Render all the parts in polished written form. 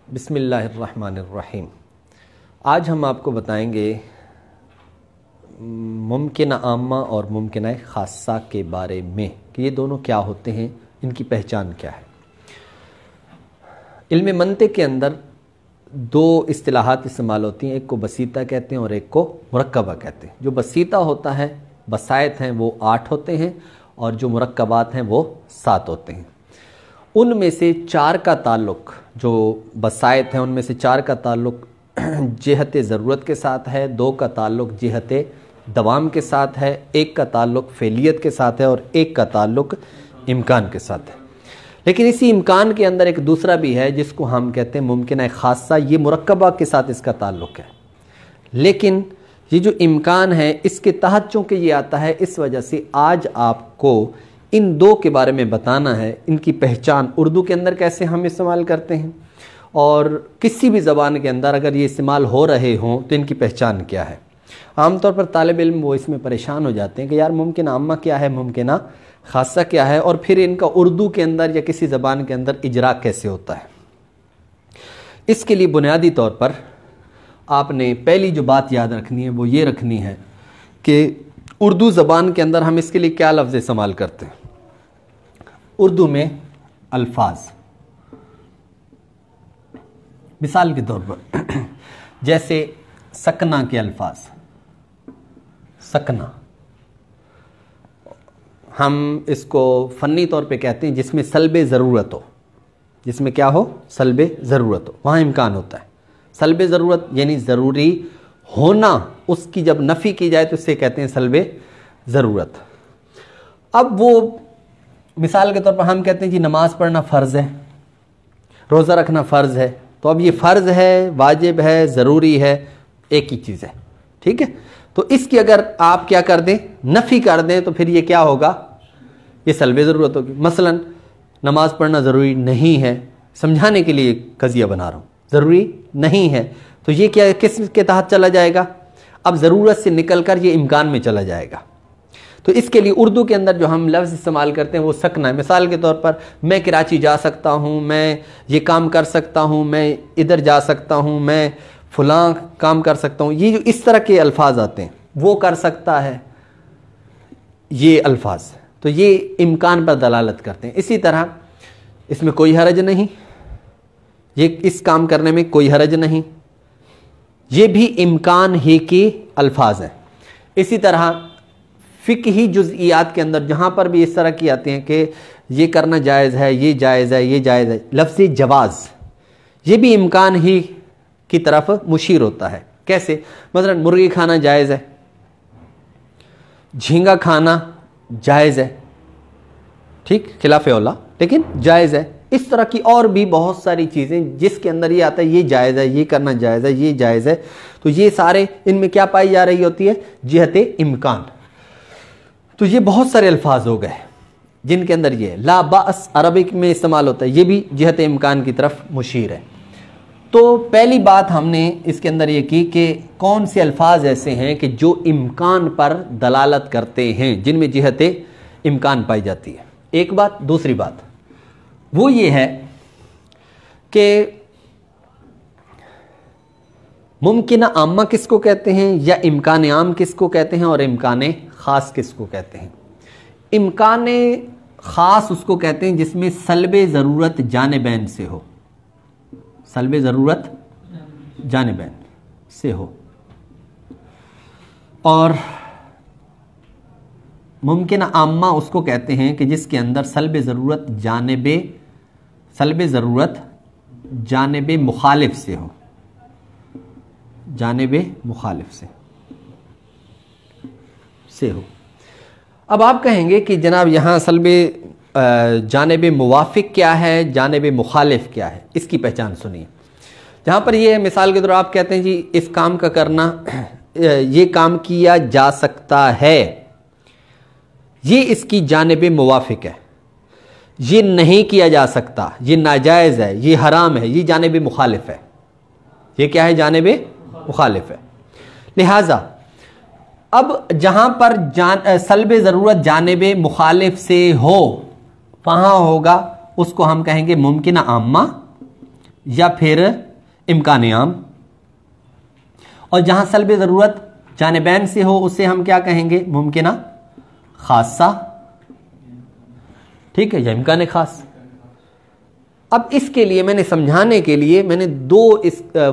بسم اللہ الرحمن الرحیم۔ آج ہم آپ کو بتائیں گے ممکنہ عامہ اور ممکنہ خاصہ کے بارے میں کہ یہ دونوں کیا ہوتے ہیں، ان کی پہچان کیا ہے۔ علم منطق کے اندر دو اصطلاحات استعمال ہوتی ہیں، ایک کو بسیطہ کہتے ہیں اور ایک کو مرکبہ کہتے ہیں۔ جو بسیطہ ہوتا ہے، بسائط ہیں وہ 8 ہوتے ہیں اور جو مرکبات ہیں وہ 7 ہوتے ہیں۔ ان میں سے 4 کا تعلق، جو بسائط ہیں ان میں سے 4 کا تعلق جہت ضرورت کے ساتھ ہے، 2 کا تعلق جہت دوام کے ساتھ ہے، 1 کا تعلق فعلیت کے ساتھ ہے اور 1 کا تعلق امکان کے ساتھ ہے۔ لیکن اسی امکان کے اندر ایک دوسرا بھی ہے جس کو ہم کہتے ہیں ممکنہ خاصہ، یہ مرکبہ کے ساتھ اس کا تعلق ہے۔ لیکن یہ جو امکان ہے اس کے تحت چونکہ یہ آتا ہے، اس وجہ سے آج آپ کو ان 2 کے بارے میں بتانا ہے، ان کی پہچان اردو کے اندر کیسے ہم استعمال کرتے ہیں اور کسی بھی زبان کے اندر اگر یہ استعمال ہو رہے ہوں تو ان کی پہچان کیا ہے۔ عام طور پر طالب علم وہ اس میں پریشان ہو جاتے ہیں کہ یار ممکنہ عامہ کیا ہے، ممکنہ خاصہ کیا ہے، اور پھر ان کا اردو کے اندر یا کسی زبان کے اندر اجرا کیسے ہوتا ہے۔ اس کے لیے بنیادی طور پر آپ نے پہلی جو بات یاد رکھنی ہے وہ یہ رکھنی ہے کہ اردو زبان کے اندر ہم اس کے لیے کیا لفظ استعمال کرتے ہیں۔ اردو میں الفاظ، مثال کے طور پر جیسے سکنا کے الفاظ، سکنا ہم اس کو فنی طور پہ کہتے ہیں جس میں سلب ضرورت ہو، جس میں کیا ہو، سلب ضرورت ہو، وہاں امکان ہوتا ہے۔ سلب ضرورت یعنی ضروری ہونا، اس کی جب نفی کی جائے تو اسے کہتے ہیں سلب ضرورت۔ اب وہ مثال کے طور پر ہم کہتے ہیں جی نماز پڑھنا فرض ہے، روزہ رکھنا فرض ہے، تو اب یہ فرض ہے، واجب ہے، ضروری ہے، ایک ہی چیز ہے، ٹھیک ہے۔ تو اس کی اگر آپ کیا کر دیں، نفی کر دیں، تو پھر یہ کیا ہوگا، یہ سلب ضرورت ہوگی۔ مثلا نماز پڑھنا ضروری نہیں ہے، سمجھانے کے لیے قضیہ بنا رہا ہوں، ضروری نہیں ہے، تو یہ کیا کس کے تحت چلا جائے گا، اب ضرورت سے نکل کر یہ امکان میں چلا جائے گا۔ تو اس کے لیے اردو کے اندر جو ہم لفظ استعمال کرتے ہیں وہ سکنا ہے۔ مثال کے طور پر میں کراچی جا سکتا ہوں، میں یہ کام کر سکتا ہوں، میں ادھر جا سکتا ہوں، میں فلاں کام کر سکتا ہوں، یہ جو اس طرح کے الفاظ آتے ہیں، وہ کر سکتا ہے، یہ الفاظ تو یہ امکان پر دلالت کرتے ہیں۔ اسی طرح اس میں کوئی حرج نہیں، یہ اس کام کرنے میں کوئی حرج نہیں، یہ بھی امکان ہی کے الفاظ ہیں۔ اسی طرح فقہی جزئیات کے اندر جہاں پر بھی اس طرح کی آتے ہیں کہ یہ کرنا جائز ہے، یہ جائز ہے، یہ جائز ہے، لفظ جواز یہ بھی امکان ہی کی طرف مشیر ہوتا ہے۔ کیسے؟ مثلا مرغی کھانا جائز ہے، جھینگا کھانا جائز ہے، ٹھیک، خلاف اولا لیکن جائز ہے۔ اس طرح کی اور بھی بہت ساری چیزیں جس کے اندر یہ آتا ہے یہ جائز ہے، یہ کرنا جائز ہے، یہ جائز ہے، تو یہ سارے ان میں کیا پائی جا رہی ہوتی ہے، جہت امکان۔ تو یہ بہت سارے الفاظ ہو گئے جن کے اندر یہ لا باس عربک میں استعمال ہوتا ہے، یہ بھی جہت امکان کی طرف مشیر ہے۔ تو پہلی بات ہم نے اس کے اندر یہ کی کہ کون سے الفاظ ایسے ہیں کہ جو امکان پر دلالت کرتے ہیں، جن میں جہت امکان پائی جاتی ہے۔ ایک بات۔ دوسری بات وہ یہ ہے کہ ممکنہ عامہ کس کو کہتے ہیں یا امکان عام کس کو کہتے ہیں اور امکان خاص کس کو کہتے ہیں۔ امکان خاص اس کو کہتے ہیں جس میں سلب ضرورت جانبین سے ہو، سلب ضرورت جانبین سے ہو، اور ممکنہ عامہ اس کو کہتے ہیں کہ جس کے اندر سلب ضرورت جانب مخالف سے ہو، جانب مخالف سے ہو۔ اب آپ کہیں گے کہ جناب یہاں سلب جانب موافق کیا ہے، جانب مخالف کیا ہے، اس کی پہچان سنیے۔ جہاں پر یہ مثال کے طور آپ کہتے ہیں جی اس کام کا کرنا، یہ کام کیا جا سکتا ہے، یہ اس کی جانب موافق ہے، یہ نہیں کیا جا سکتا، یہ ناجائز ہے، یہ حرام ہے، یہ جانب مخالف ہے، یہ کیا ہے، جانب مخالف ہے۔ لہذا اب جہاں پر سلب ضرورت جانب مخالف سے ہو وہاں ہوگا، اس کو ہم کہیں گے ممکنہ عامہ یا پھر امکان عام. اور جہاں سلب ضرورت جانبین سے ہو اسے ہم کیا کہیں گے؟ ممکنہ خاصہ. ٹھیک ہے، یا امکان خاص. اب اس کے لیے میں نے سمجھانے کے لیے میں نے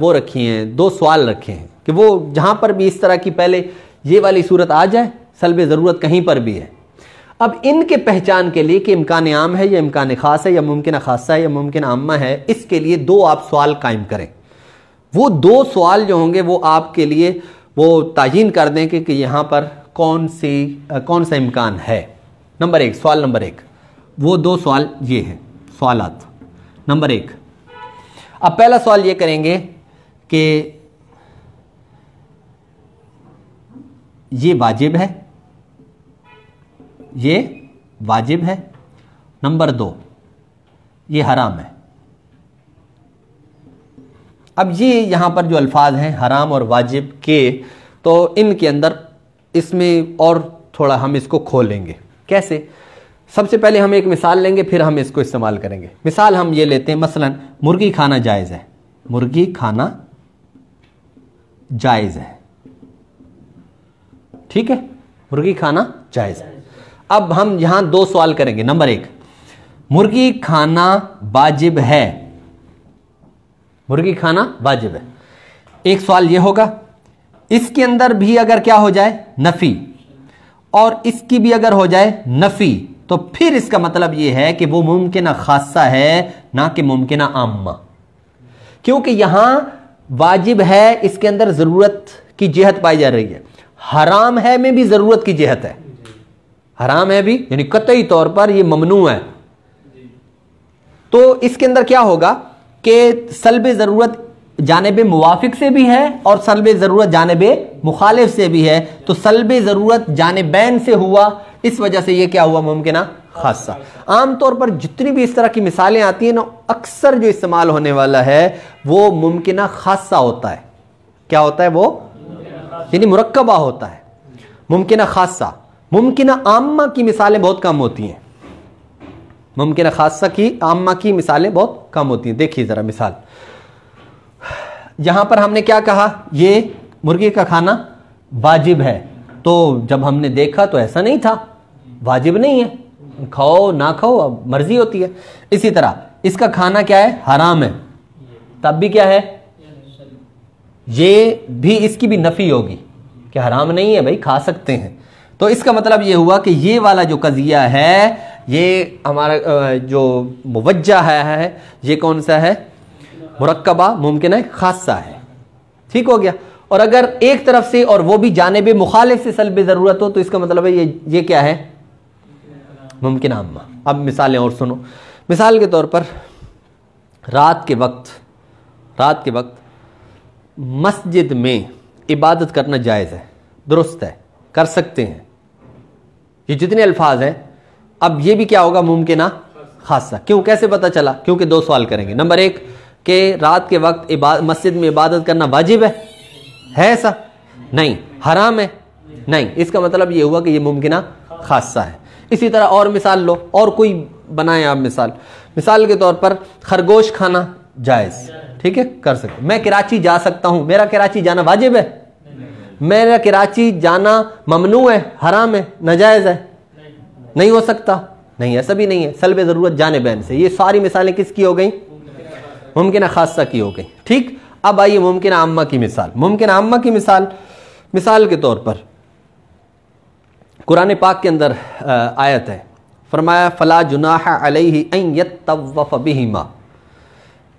وہ رکھی ہیں، 2 سوال رکھے ہیں کہ وہ جہاں پر بھی اس طرح کی پہلے یہ والی صورت آ جائے، سلب ضرورت کہیں پر بھی ہے، اب ان کے پہچان کے لیے کہ امکان عام ہے یا امکان خاص ہے یا ممکنہ خاصہ ہے یا ممکنہ عامہ ہے، اس کے لیے 2 آپ سوال قائم کریں. وہ 2 سوال جو ہوں گے وہ آپ کے لیے وہ تعیین کر دیں کہ یہاں پر کون سا امکان ہے. نمبر 1، سوال نمبر 1، وہ 2 سوال یہ ہیں سوالات. نمبر 1، اب پہلا سوال یہ کریں گے کہ یہ واجب ہے، یہ واجب ہے. نمبر 2، یہ حرام ہے. اب یہ یہاں پر جو الفاظ ہیں حرام اور واجب کے، تو ان کے اندر اس میں اور تھوڑا ہم اس کو کھولیں گے. کیسے؟ سب سے پہلے ہم ایک مثال لیں گے، پھر ہم اس کو استعمال کریں گے. مثال ہم یہ لیتے ہیں، مثلا مرغی کھانا جائز ہے. مرغی کھانا جائز ہے. ٹھیک ہے، مرغی کھانا جائز ہے. اب ہم یہاں 2 سوال کریں گے. نمبر 1، مرغی کھانا واجب ہے. مرغی کھانا واجب ہے. ایک سوال یہ ہوگا، اس کے اندر بھی اگر کیا ہو جائے؟ نفی. اور اس کی بھی اگر ہو جائے نفی، تو پھر اس کا مطلب یہ ہے کہ وہ ممکنہ خاصہ ہے نہ کہ ممکنہ عامہ. کیونکہ یہاں واجب ہے، اس کے اندر ضرورت کی جہت پائی جا رہی ہے. حرام ہے میں بھی ضرورت کی جہت ہے. حرام ہے بھی یعنی قطعی طور پر یہ ممنوع ہے. تو اس کے اندر کیا ہوگا کہ سلب ضرورت جانب موافق سے بھی ہے اور سلب ضرورت جانب مخالف سے بھی ہے. تو سلب ضرورت جانبین سے ہوا، اس وجہ سے یہ کیا ہوا؟ ممکنہ خاصہ. عام طور پر جتنی بھی اس طرح کی مثالیں آتی ہیں نا، اکثر جو استعمال ہونے والا ہے وہ ممکنہ خاصہ ہوتا ہے. کیا ہوتا ہے وہ؟ یعنی مرکبہ ہوتا ہے. ممکنہ خاصہ. ممکنہ عامہ کی مثالیں بہت کم ہوتی ہیں. ممکنہ خاصہ کی عامہ کی مثالیں بہت کم ہوتی ہیں. دیکھیے ذرا مثال، یہاں پر ہم نے کیا کہا؟ یہ مرغی کا کھانا واجب ہے. تو جب ہم نے دیکھا تو ایسا نہیں تھا، واجب نہیں ہے، کھاؤ نہ کھاؤ اب مرضی ہوتی ہے. اسی طرح اس کا کھانا کیا ہے؟ حرام ہے. تب بھی کیا ہے؟ یہ بھی اس کی بھی نفی ہوگی کہ حرام نہیں ہے بھائی، کھا سکتے ہیں. تو اس کا مطلب یہ ہوا کہ یہ والا جو قضیہ ہے، یہ ہمارا جو موجہ ہے، یہ کون سا ہے؟ مرکبہ ممکنہ خاصہ ہے. ٹھیک ہو گیا. اور اگر ایک طرف سے اور وہ بھی جانب مخالف سے سلب ضرورت ہو تو اس کا مطلب ہے یہ کیا ہے؟ ممکنہ عامہ. اب مثالیں اور سنو. مثال کے طور پر رات کے وقت مسجد میں عبادت کرنا جائز ہے، درست ہے، کر سکتے ہیں. یہ جتنے الفاظ ہیں، اب یہ بھی کیا ہوگا؟ ممکنہ خاصہ. کیوں؟ کیسے پتہ چلا؟ کیونکہ 2 سوال کریں گے. نمبر 1 کہ رات کے وقت مسجد میں عبادت کرنا واجب ہے ایسا؟ نہیں. حرام ہے؟ نہیں. اس کا مطلب یہ ہوا کہ یہ ممکنہ خاصہ ہے. اسی طرح اور مثال لو، اور کوئی بنائیں آپ مثال کے طور پر خرگوش کھانا جائز. ٹھیک ہے، کر سکتے. میں کراچی جا سکتا ہوں، میرا کراچی جانا واجب ہے؟ میرا کراچی جانا ممنوع ہے، حرام ہے، ناجائز ہے؟ نہیں ہو سکتا. نہیں، ایسا بھی نہیں ہے. سلب ضرورت جانبین سے. یہ ساری مثالیں کس کی ہو گئیں؟ ممکنہ خاصہ کی ہو گئی. ٹھیک. اب آئیے ممکنہ عامہ کی مثال. ممکنہ عامہ کی مثال کے طور پر قرآن پاک کے اندر آیت ہے، فرمایا فلا جناح علیہ ان یطوف بہما،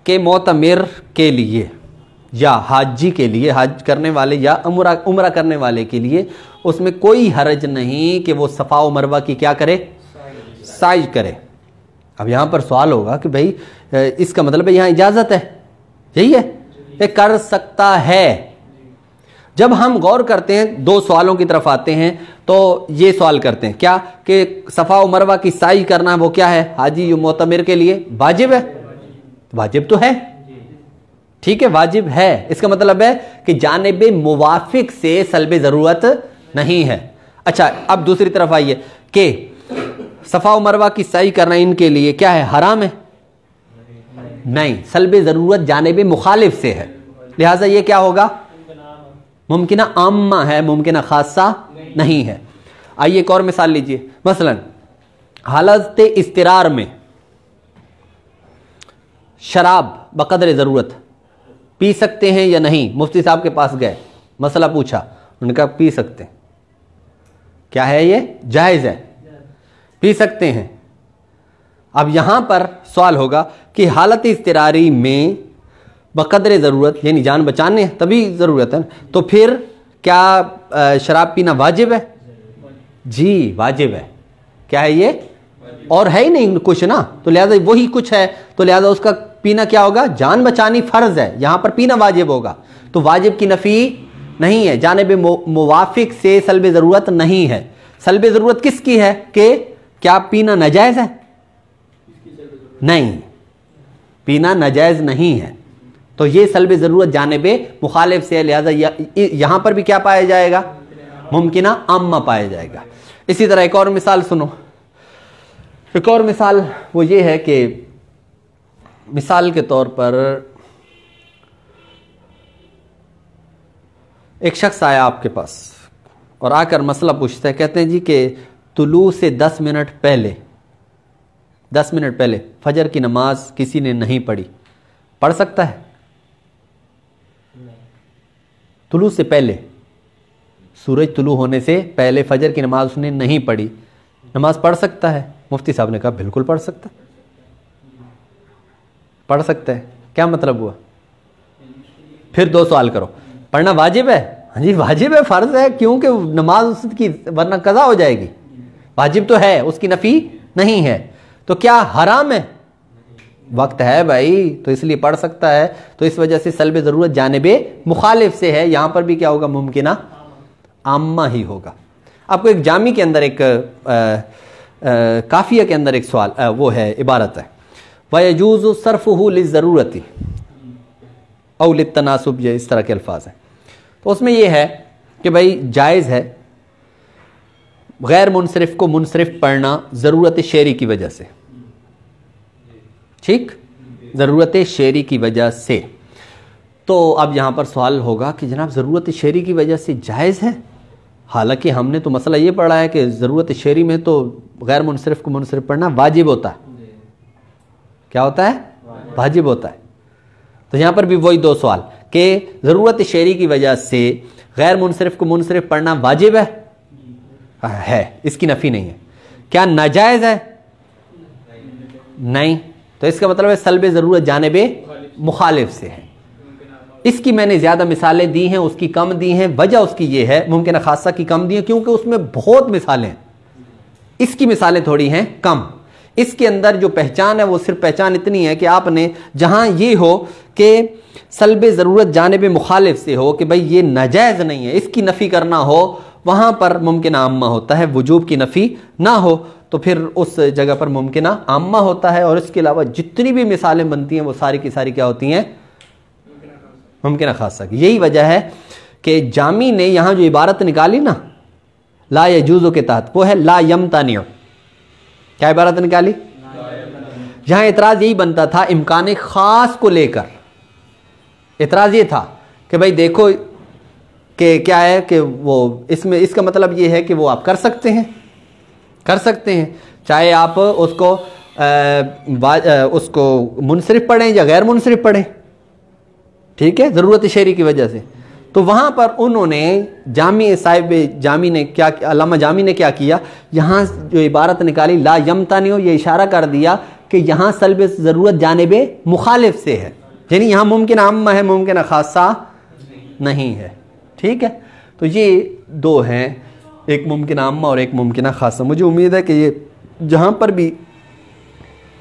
کہ معتمر کے لیے یا حاجی کے لیے، حج کرنے والے یا عمرہ کرنے والے کے لیے اس میں کوئی حرج نہیں کہ وہ صفا و مروہ کی کیا کرے؟ سعی کرے. اب یہاں پر سوال ہوگا کہ بھائی اس کا مطلب ہے یہاں اجازت ہے، یہی ہے کہ کر سکتا ہے. جب ہم غور کرتے ہیں 2 سوالوں کی طرف آتے ہیں تو یہ سوال کرتے ہیں کیا کہ صفا و مروہ کی سعی کرنا وہ کیا ہے؟ حاجی و معتمر کے لیے واجب ہے. واجب تو ہے. ٹھیک ہے، واجب ہے. اس کا مطلب ہے کہ جانب موافق سے سلب ضرورت نہیں ہے. اچھا، اب دوسری طرف آئیے کہ صفا و مروہ کی سعی کرنا ان کے لیے کیا ہے؟ حرام ہے. نہیں, سلب ضرورت جانب مخالف سے ہے, لہٰذا یہ کیا ہوگا؟ ممکنہ عامہ ہے, ممکنہ خاصہ نہیں ہے. آئیے ایک اور مثال لیجئے. مثلا حالت اضطرار میں شراب بقدر ضرورت پی سکتے ہیں یا نہیں؟ مفتی صاحب کے پاس گئے, مسئلہ پوچھا, انہوں نے کہا پی سکتے ہیں. کیا ہے یہ؟ جائز ہے, پی سکتے ہیں. اب یہاں پر سوال ہوگا کہ حالت اضطراری میں بقدر ضرورت یعنی جان بچانے تبھی ضرورت ہے, تو پھر کیا شراب پینا واجب ہے؟ جی واجب ہے. کیا ہے یہ؟ اور ہے ہی نہیں کچھ نا, تو لہذا وہی کچھ ہے, تو لہذا اس کا پینا کیا ہوگا؟ جان بچانی فرض ہے, یہاں پر پینا واجب ہوگا. تو واجب کی نفی نہیں ہے, جانب موافق سے سلب ضرورت نہیں ہے. سلب ضرورت کس کی ہے کہ کیا پینا ناجائز ہے؟ نہیں, پینا ناجائز نہیں ہے. تو یہ سلب ضرورت جانب مخالف سے ہے, لہذا یہاں پر بھی کیا پایا جائے گا؟ ممکنہ عامہ پایا جائے گا. اسی طرح ایک اور مثال سنو. ایک اور مثال وہ یہ ہے کہ مثال کے طور پر ایک شخص آیا آپ کے پاس اور آ کر مسئلہ پوچھتا ہے, کہتے ہیں جی کہ طلوع سے 10 منٹ پہلے فجر کی نماز کسی نے نہیں پڑھی, پڑھ سکتا ہے؟ طلوع سے پہلے, سورج طلوع ہونے سے پہلے فجر کی نماز اس نے نہیں پڑھی, نماز پڑھ سکتا ہے؟ مفتی صاحب نے کہا بالکل پڑھ سکتا ہے. پڑھ سکتا ہے. کیا مطلب ہوا؟ پھر 2 سوال کرو. پڑھنا واجب ہے؟ ہاں جی واجب ہے, فرض ہے, کیونکہ نماز اس کی ورنہ قضا ہو جائے گی. واجب تو ہے, اس کی نفی نہیں ہے. تو کیا حرام ہے؟ وقت ہے بھائی, تو اس لیے پڑھ سکتا ہے. تو اس وجہ سے سلب ضرورت جانب مخالف سے ہے, یہاں پر بھی کیا ہوگا؟ ممکنہ عامہ ہی ہوگا. آپ کو ایک جامی کے اندر ایک کافیہ کے اندر ایک سوال وہ ہے, عبارت ہے وَيَجُوزُ صَرْفُهُ لِلضَّرُورَةِ او لِلتَّنَاسُبِ, یہ اس طرح کے الفاظ ہیں. تو اس میں یہ ہے کہ بھائی جائز ہے غیر منصرف کو منصرف پڑھنا ضرورت شعری کی وجہ سے. ٹھیک, ضرورت شعری کی وجہ سے. تو اب یہاں پر سوال ہوگا کہ جناب ضرورت شعری کی وجہ سے جائز ہے, حالانکہ ہم نے تو مسئلہ یہ پڑھا ہے کہ ضرورت شعری میں تو غیر منصرف کو منصرف پڑھنا واجب ہوتا ہے. کیا ہوتا ہے؟ واجب ہوتا ہے. تو یہاں پر بھی وہی 2 سوال کہ ضرورت شعری کی وجہ سے غیر منصرف کو منصرف پڑھنا واجب ہے, اس کی نفی نہیں ہے. کیا ناجائز ہے؟ نہیں. تو اس کا مطلب ہے سلب ضرورت جانب مخالف سے ہے. اس کی میں نے زیادہ مثالیں دی ہیں, اس کی کم دی ہیں. وجہ اس کی یہ ہے, ممکنہ خاصہ کی کم دی ہیں کیونکہ اس میں بہت مثالیں ہیں, اس کی مثالیں تھوڑی ہیں کم. اس کے اندر جو پہچان ہے وہ صرف پہچان اتنی ہے کہ آپ نے جہاں یہ ہو کہ سلب ضرورت جانب مخالف سے ہو کہ بھئی یہ ناجائز نہیں ہے, اس کی نفی کرنا ہو, وہاں پر ممکنہ عامہ ہوتا ہے. وجوب کی نفی نہ ہو تو پھر اس جگہ پر ممکنہ عامہ ہوتا ہے. اور اس کے علاوہ جتنی بھی مثالیں بنتی ہیں وہ ساری کی ساری کیا ہوتی ہیں؟ ممکنہ خاصہ کی. یہی وجہ ہے کہ جامی نے یہاں جو عبارت نکالی نا لا یجوز کے تحت, وہ ہے لا یمتنع. کیا عبارت نکالی؟ یہاں اعتراض یہی بنتا تھا امکان خاص کو لے کر. اعتراض یہ تھا کہ بھائی دیکھو کہ کیا ہے کہ وہ اس کا مطلب یہ ہے کہ وہ آپ کر سکتے ہیں, چاہے آپ اس کو منصرف پڑھیں یا غیر منصرف پڑھیں. ٹھیک ہے, ضرورت شعری کی وجہ سے. تو وہاں پر انہوں نے علامہ جامی نے کیا کیا, یہاں جو عبارت نکالی لا یمتنع, یہ اشارہ کر دیا کہ یہاں سلب ضرورت جانب مخالف سے ہے, یعنی یہاں ممکن عامہ ہے, ممکنہ خاصہ نہیں ہے. ٹھیک ہے, تو یہ 2 ہیں, ایک ممکن عامہ اور ایک ممکنہ خاصہ. مجھے امید ہے کہ یہ جہاں پر بھی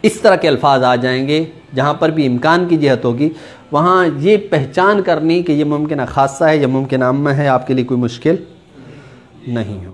اس طرح کے الفاظ آ جائیں گے, جہاں پر بھی امکان کی جہت ہوگی, وہاں یہ پہچان کرنی کہ یہ ممکنہ خاصہ ہے یا ممکن عامہ ہے آپ کے لیے کوئی مشکل نہیں ہو.